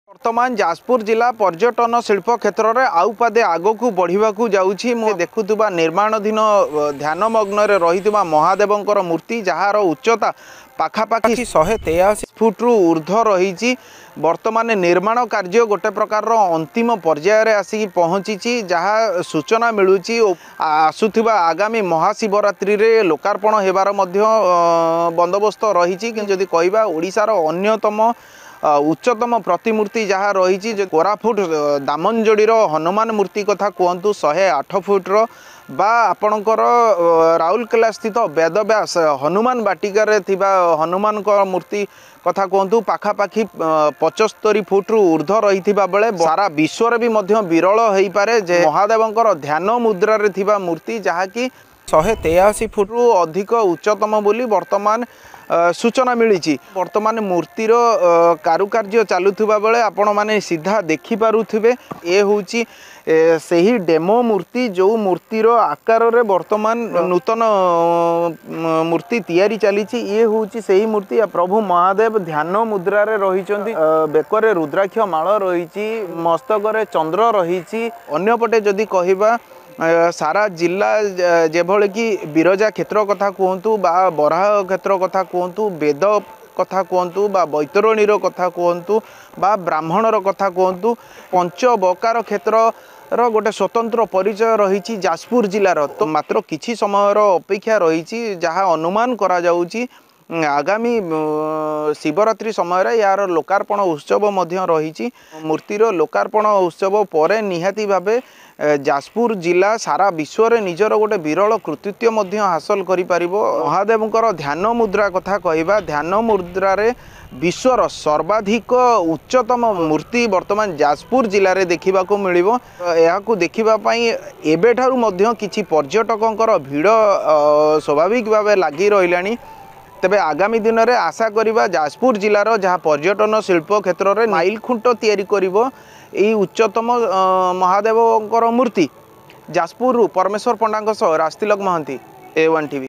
वर्तमान जाजपुर जिला पर्यटन शिल्प क्षेत्र में आउ पादे आगक बढ़ा जाऊँगी मु देखुवा निर्माणाधीन ध्यानमग्न रही महादेवंकर मूर्ति जार उच्चता पाखापाखि 183 फुट रु ऊर्ध रही। वर्तमान निर्माण कार्य गोटे प्रकार अंतिम पर्यायर आसिक पहुँची जहाँ सूचना मिलूँ आसुवा आगामी महाशिवरात्रि रे लोकार्पण होबार बंदोबस्त रही। जदि कहवा ओडिशार अन्यतम उच्चतम प्रतिमूर्ति जहाँ रही कोरापुट दामनजोड़ीर हनुमान मूर्ति कथा कहतु 108 फुट बा आपणकर राउरकेला स्थित वेदव्यास हनुमान बाटिकार हनुमान मूर्ति कथा कहतु पाखापाखि 75 फुट रु ऊर्ध रही बेले सारा विश्व भी विरल हो पारे जे महादेवंकर ध्यान मुद्रा रे थिबा मूर्ति जहाँकि 183 फुट रु अधिक उच्चतम बोली वर्तमान सूचना मिली। वर्तमान मूर्तिर कारुकार्य चलुवा बेले आपण माने सीधा देखिपे ये हूँ सही डेमो मूर्ति जो मूर्तिर आकार रे वर्तमान नूतन मूर्ति तैयारी चली। ये हूँ सही मूर्ति प्रभु महादेव ध्यान मुद्रा रे रही बेकर रुद्राक्ष माल रही मस्तक चंद्र रही। अन्यपटे जदि कहवा सारा जिला जेभले कि बिरजा क्षेत्र कथा कहतु बा बराह क्षेत्र कथा कहतु वेद कथा कहतु बा बैतरणीर कथा कहतु बा ब्राह्मणर कथा कहतु पंचबकार क्षेत्र गोटे स्वतंत्र परिचय रही जाजपुर जिलार। तो मात्र किछि समय अपेक्षा रही जहाँ अनुमान करा जाउची आगामी शिवरात्रि समय यार लोकार्पण उत्सव रही। मूर्तिर लोकार्पण उत्सव पर निहाती भावे जाजपुर जिला सारा विश्व रे निजर गोटे विरल कृतित्व हासिल करि पारिबो। महादेवंकर ध्यान मुद्रा कथा कहवा ध्यान मुद्रा रे विश्वर सर्वाधिक उच्चतम मूर्ति वर्तमान जाजपुर जिले में देखा मिलिबो। याकु देखिबा पई एबेठारु मध्य किछि पर्यटकंकर भीड़ स्वाभाविक भावे लागी रहिलानी। तेबे आगामी दिन में आशा करिबा जाजपुर जिलार जहाँ पर्यटन शिल्प क्षेत्र में माइल खुंट तैयारी करिबो यही उच्चतम महादेवंकर मूर्ति। जाजपुर परमेश्वर पंडा राजतिलक महांती A1 TV।